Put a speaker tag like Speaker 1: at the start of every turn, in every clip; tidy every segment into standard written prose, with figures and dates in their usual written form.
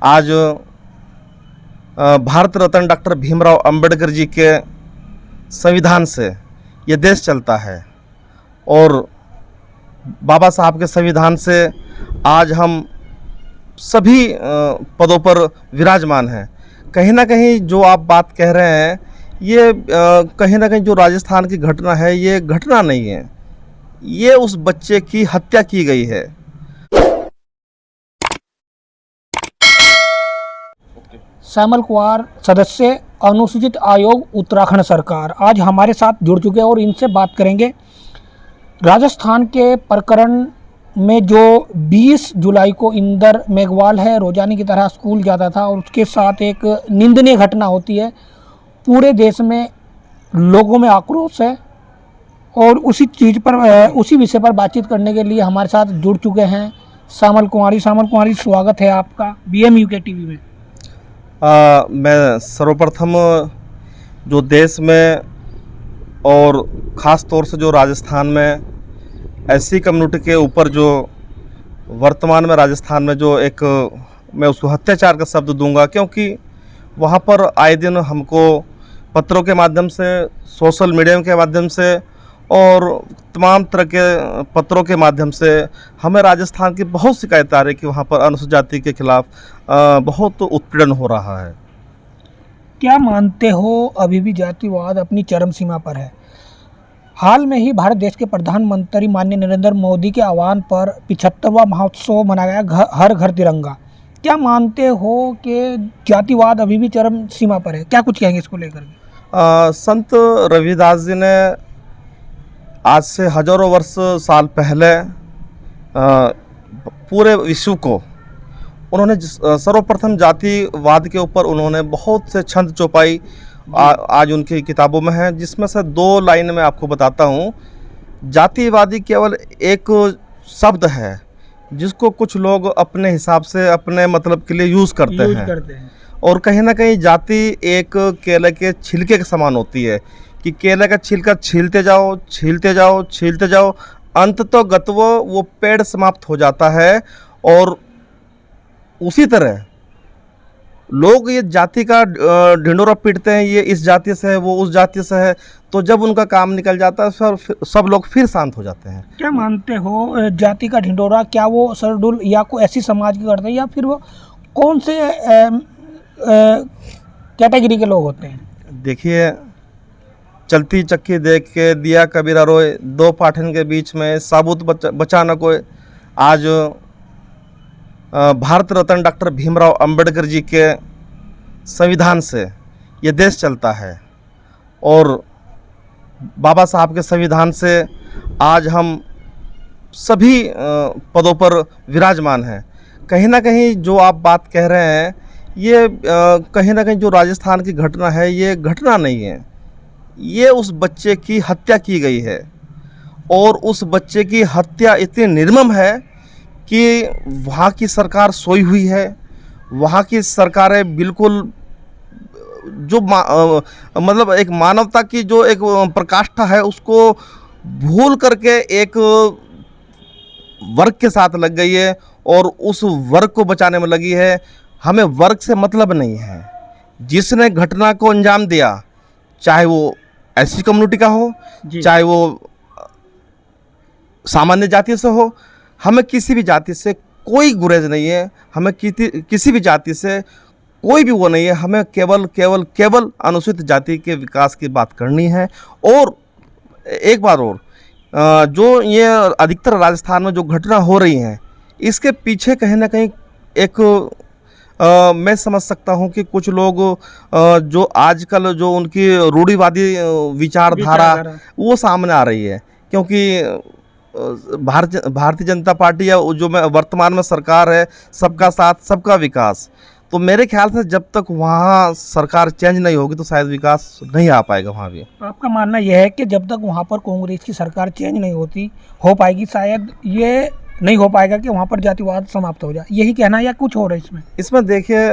Speaker 1: आज भारत रत्न डॉक्टर भीमराव अंबेडकर जी के संविधान से ये देश चलता है और बाबा साहब के संविधान से आज हम सभी पदों पर विराजमान हैं। कहीं ना कहीं जो आप बात कह रहे हैं ये कहीं ना कहीं जो राजस्थान की घटना है ये घटना नहीं है, ये उस बच्चे की हत्या की गई है।
Speaker 2: श्यामल कुमार, सदस्य अनुसूचित आयोग उत्तराखंड सरकार, आज हमारे साथ जुड़ चुके हैं और इनसे बात करेंगे राजस्थान के प्रकरण में जो 20 जुलाई को इंदर मेघवाल है रोजानी की तरह स्कूल जाता था और उसके साथ एक निंदनीय घटना होती है। पूरे देश में लोगों में आक्रोश है और उसी चीज़ पर उसी विषय पर बातचीत करने के लिए हमारे साथ जुड़ चुके हैं श्यामल कुमारी। श्यामल कुमारी, स्वागत है आपका BM UK TV में।
Speaker 1: मैं सर्वप्रथम जो देश में और ख़ास तौर से जो राजस्थान में ऐसी कम्युनिटी के ऊपर जो वर्तमान में राजस्थान में जो एक मैं उसको अत्याचार का शब्द दूंगा, क्योंकि वहाँ पर आए दिन हमको पत्रों के माध्यम से, सोशल मीडिया के माध्यम से और तमाम तरह के पत्रों के माध्यम से हमें राजस्थान की बहुत शिकायतें आ रही कि वहाँ पर अनुसूचित जाति के खिलाफ बहुत उत्पीड़न हो रहा है।
Speaker 2: क्या मानते हो अभी भी जातिवाद अपनी चरम सीमा पर है? हाल में ही भारत देश के प्रधानमंत्री माननीय नरेंद्र मोदी के आह्वान पर 75वां महोत्सव मनाया गया, हर घर तिरंगा। क्या मानते हो कि जातिवाद अभी भी चरम सीमा पर है? क्या कुछ कहेंगे इसको लेकर?
Speaker 1: संत रविदास जी ने आज से हजारों वर्ष साल पहले पूरे विश्व को उन्होंने सर्वप्रथम जातिवाद के ऊपर उन्होंने बहुत से छंद चौपाई आज उनकी किताबों में है, जिसमें से 2 लाइन में आपको बताता हूँ। जातिवादी केवल एक शब्द है जिसको कुछ लोग अपने हिसाब से अपने मतलब के लिए यूज़ करते हैं और कहीं ना कहीं जाति एक केले के छिलके के समान होती है कि केले का छिलका छीलते जाओ छीलते जाओ छीलते जाओ, अंत तो गतवो वो पेड़ समाप्त हो जाता है। और उसी तरह लोग ये जाति का ढिंढोरा पीटते हैं, ये इस जाति से है वो उस जाति से है, तो जब उनका काम निकल जाता है सब लोग फिर शांत हो जाते हैं।
Speaker 2: क्या मानते हो जाति का ढिंढोरा क्या वो शेड्यूल या कोई ऐसी समाज की करते हैं या फिर वो कौन से कैटेगरी के लोग होते हैं? देखिए,
Speaker 1: चलती चक्की देख के दिया कबीरा रोए, 2 पाठन के बीच में साबुत बचा न कोई। आज भारत रत्न डॉक्टर भीमराव अंबेडकर जी के संविधान से ये देश चलता है और बाबा साहब के संविधान से आज हम सभी पदों पर विराजमान हैं। कहीं ना कहीं जो आप बात कह रहे हैं ये कहीं ना कहीं जो राजस्थान की घटना है ये घटना नहीं है, ये उस बच्चे की हत्या की गई है और उस बच्चे की हत्या इतनी निर्मम है कि वहाँ की सरकार सोई हुई है। वहाँ की सरकारें बिल्कुल जो मतलब एक मानवता की जो एक प्रकाष्ठा है उसको भूल करके एक वर्ग के साथ लग गई है और उस वर्ग को बचाने में लगी है। हमें वर्ग से मतलब नहीं है। जिसने घटना को अंजाम दिया, चाहे वो ऐसी कम्युनिटी का हो चाहे वो सामान्य जाति से हो, हमें किसी भी जाति से कोई गुरेज नहीं है, हमें किसी भी जाति से कोई भी वो नहीं है। हमें केवल अनुसूचित जाति के विकास की बात करनी है। और एक बार और जो ये अधिकतर राजस्थान में जो घटना हो रही हैं इसके पीछे कहीं ना कहीं एक मैं समझ सकता हूं कि कुछ लोग जो आजकल जो उनकी रूढ़िवादी विचारधारा वो सामने आ रही है, क्योंकि भारतीय जनता पार्टी या जो वर्तमान में सरकार है सबका साथ सबका विकास, तो मेरे ख्याल से जब तक वहाँ सरकार चेंज नहीं होगी तो शायद विकास नहीं आ पाएगा वहाँ भी।
Speaker 2: तो आपका मानना यह है कि जब तक वहाँ पर कांग्रेस की सरकार चेंज नहीं हो पाएगी, शायद ये नहीं हो पाएगा कि वहाँ पर जातिवाद समाप्त हो जाए, यही कहना या कुछ और है इसमें?
Speaker 1: इसमें देखिए,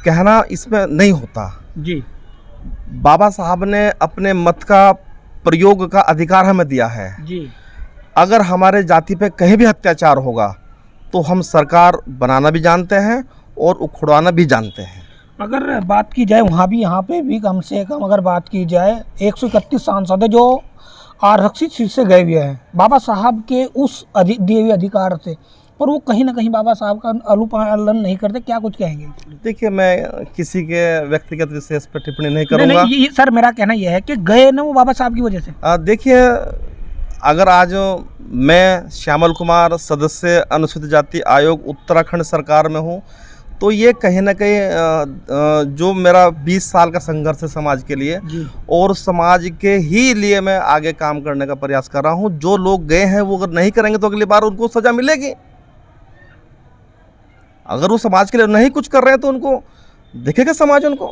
Speaker 1: कहना इसमें नहीं होता
Speaker 2: जी।
Speaker 1: बाबा साहब ने अपने मत का प्रयोग का अधिकार हमें दिया है
Speaker 2: जी।
Speaker 1: अगर हमारे जाति पे कहीं भी अत्याचार होगा तो हम सरकार बनाना भी जानते हैं और उखड़वाना भी जानते हैं।
Speaker 2: अगर बात की जाए वहाँ भी, यहाँ पे भी कम से कम अगर बात की जाए 131 सांसद है जो आरक्षित सीट से गए हुए हैं बाबा साहब के उस दिए हुए अधिकार से, पर वो कहीं ना कहीं बाबा साहब का अनुपालन नहीं करते। क्या कुछ कहेंगे?
Speaker 1: देखिए, मैं किसी के व्यक्तिगत विशेष पर टिप्पणी नहीं
Speaker 2: नहीं,
Speaker 1: करूँगा।
Speaker 2: नहीं, सर मेरा कहना यह है कि गए ना वो बाबा साहब की वजह से।
Speaker 1: देखिए, अगर आज मैं श्यामल कुमार सदस्य अनुसूचित जाति आयोग उत्तराखंड सरकार में हूँ, तो ये कहीं ना कहीं जो मेरा 20 साल का संघर्ष है समाज के लिए, और समाज के ही लिए मैं आगे काम करने का प्रयास कर रहा हूँ। जो लोग गए हैं वो अगर नहीं करेंगे तो अगली बार उनको सज़ा मिलेगी। अगर वो समाज के लिए नहीं कुछ कर रहे हैं तो उनको देखेगा समाज उनको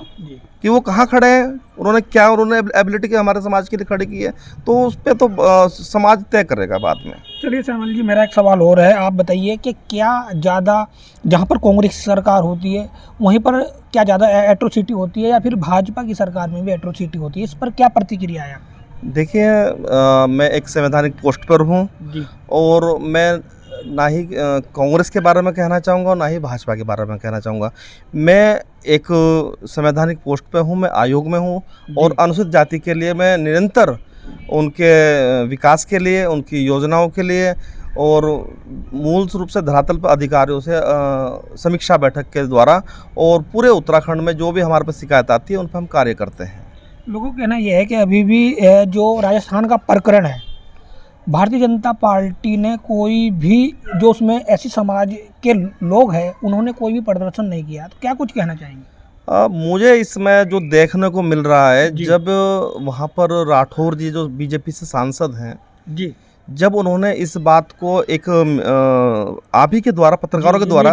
Speaker 1: कि वो कहाँ खड़े हैं, उन्होंने एबिलिटी के हमारे समाज के लिए खड़ी की है, तो उस पर तो समाज तय करेगा बाद में।
Speaker 2: चलिए श्यामल जी, मेरा एक सवाल और है। आप बताइए कि क्या ज़्यादा जहाँ पर कांग्रेस सरकार होती है वहीं पर क्या ज़्यादा एट्रोसिटी होती है, या फिर भाजपा की सरकार में भी एट्रोसिटी होती है? इस पर क्या प्रतिक्रिया है?
Speaker 1: देखिए, मैं एक संवैधानिक पोस्ट पर हूँ और मैं ना ही कांग्रेस के बारे में कहना चाहूँगा और ना ही भाजपा के बारे में कहना चाहूँगा। मैं एक संवैधानिक पोस्ट पे हूँ, मैं आयोग में हूँ और अनुसूचित जाति के लिए मैं निरंतर उनके विकास के लिए, उनकी योजनाओं के लिए और मूल रूप से धरातल पर अधिकारियों से समीक्षा बैठक के द्वारा और पूरे उत्तराखंड में जो भी हमारे पास शिकायत आती है उन पर हम कार्य करते हैं।
Speaker 2: लोगों का कहना यह है कि अभी भी जो राजस्थान का प्रकरण है, भारतीय जनता पार्टी ने कोई भी जो उसमें ऐसी समाज के लोग हैं उन्होंने कोई भी प्रदर्शन नहीं किया, तो क्या कुछ कहना चाहेंगे?
Speaker 1: मुझे इसमें जो देखने को मिल रहा है, जब वहाँ पर राठौर जी जो बीजेपी से सांसद हैं जी, जब उन्होंने इस बात को एक आप ही के द्वारा, पत्रकारों के द्वारा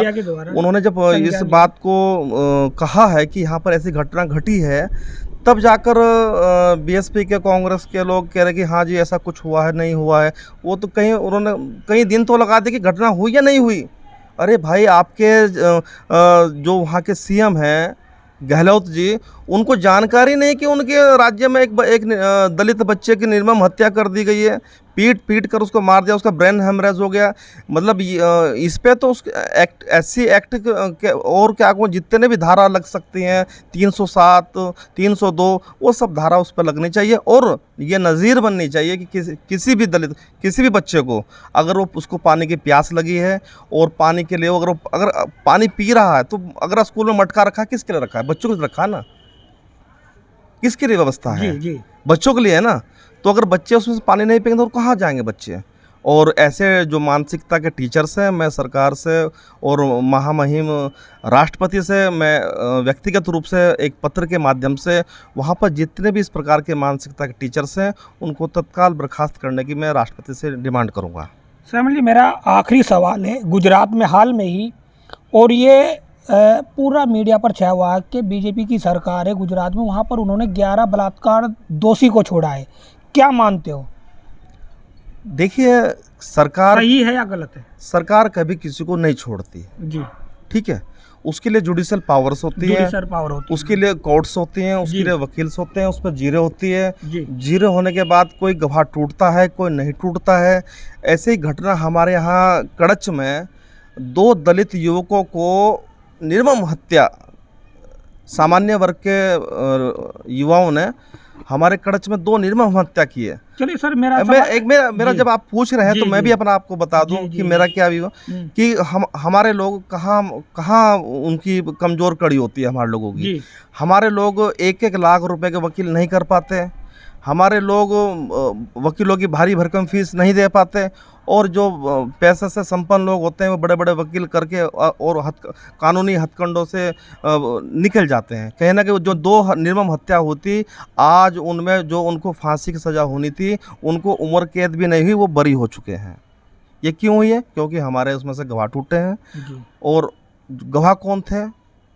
Speaker 1: उन्होंने जब इस बात को कहा है कि यहाँ पर ऐसी घटना घटी है, तब जाकर बीएसपी के कांग्रेस के लोग कह रहे कि हाँ जी ऐसा कुछ हुआ है, नहीं हुआ है। वो तो कहीं उन्होंने कई दिन तो लगा दिए कि घटना हुई या नहीं हुई। अरे भाई, आपके जो वहाँ के सीएम हैं गहलोत जी, उनको जानकारी नहीं कि उनके राज्य में एक दलित बच्चे की निर्मम हत्या कर दी गई है, पीट कर उसको मार दिया, उसका ब्रेन हेमरेज हो गया। मतलब इस पे तो उस एक्ट, SC एक्ट के और क्या को जितने भी धारा लग सकती हैं, 307, 302, वो सब धारा उस पर लगनी चाहिए और ये नज़ीर बननी चाहिए कि किसी भी दलित, किसी भी बच्चे को अगर वो उसको पानी की प्यास लगी है और पानी के लिए अगर पानी पी रहा है, तो अगर स्कूल में मटका रखा है, किसके लिए रखा है? बच्चों के लिए रखा है ना। किसके लिए व्यवस्था है? जी। बच्चों के लिए है ना। तो अगर बच्चे उसमें से पानी नहीं पिएंगे तो कहाँ जाएंगे बच्चे? और ऐसे जो मानसिकता के टीचर्स हैं, मैं सरकार से और महामहिम राष्ट्रपति से मैं व्यक्तिगत रूप से एक पत्र के माध्यम से वहाँ पर जितने भी इस प्रकार के मानसिकता के टीचर्स हैं उनको तत्काल बर्खास्त करने की मैं राष्ट्रपति से डिमांड करूँगा।
Speaker 2: श्यामल जी, मेरा आखिरी सवाल है। गुजरात में हाल में ही, और ये पूरा मीडिया पर छाया हुआ है कि बीजेपी की सरकार है गुजरात में, वहाँ पर उन्होंने 11 बलात्कार दोषी को छोड़ा है। क्या मानते हो?
Speaker 1: देखिए, सरकार
Speaker 2: सही है या गलत है?
Speaker 1: सरकार कभी किसी को नहीं छोड़ती जी, ठीक है। उसके लिए जुडिशियल पावर्स होती है, उसके लिए कोर्ट्स होती हैं, उसके लिए वकील्स होते हैं, उस पर जीरे होती है। जीरे होने के बाद कोई गवाह टूटता है, कोई नहीं टूटता है। ऐसे ही घटना हमारे यहाँ कड़च में 2 दलित युवकों को निर्मम हत्या, सामान्य वर्ग के युवाओं ने हमारे कड़च में 2 निर्मम हत्या की है।
Speaker 2: चलिए सर,
Speaker 1: मेरा जब आप पूछ रहे हैं तो मैं भी अपना आपको बता दूं कि मेरा क्या भी कि हमारे लोग कहाँ उनकी कमजोर कड़ी होती है हमारे लोगों की। हमारे लोग 1-1 लाख रुपए के वकील नहीं कर पाते, हमारे लोग वकीलों की भारी भरकम फीस नहीं दे पाते, और जो पैसे से संपन्न लोग होते हैं वो बड़े बड़े वकील करके और कानूनी हथकंडों से निकल जाते हैं। कहना कि जो 2 निर्मम हत्या होती, आज उनमें जो उनको फांसी की सज़ा होनी थी उनको उम्र कैद भी नहीं हुई, वो बरी हो चुके हैं। ये क्यों हुई है? क्योंकि हमारे उसमें से गवाह टूटे हैं। और गवाह कौन थे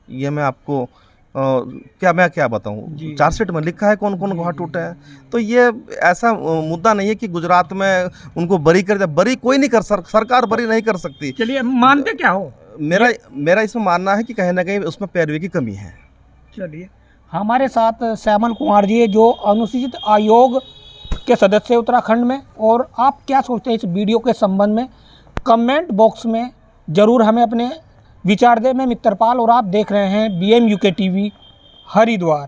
Speaker 1: ये मैं आपको क्या बताऊं? चार्जशीट में लिखा है कौन कौन गवाह टूटे हैं। तो ये ऐसा मुद्दा नहीं है कि गुजरात में उनको बरी कर दिया। बरी कोई नहीं कर सरकार बरी नहीं कर सकती।
Speaker 2: चलिए, मानते क्या हो?
Speaker 1: मेरा इसमें मानना है कि कहीं ना कहीं उसमें पैरवी की कमी है।
Speaker 2: चलिए, हमारे साथ श्यामल कुमार जी जो अनुसूचित आयोग के सदस्य उत्तराखंड में, और आप क्या सोचते हैं इस वीडियो के संबंध में? कमेंट बॉक्स में ज़रूर हमें अपने विचार दे। मैं मित्रपाल और आप देख रहे हैं BM UK TV हरिद्वार।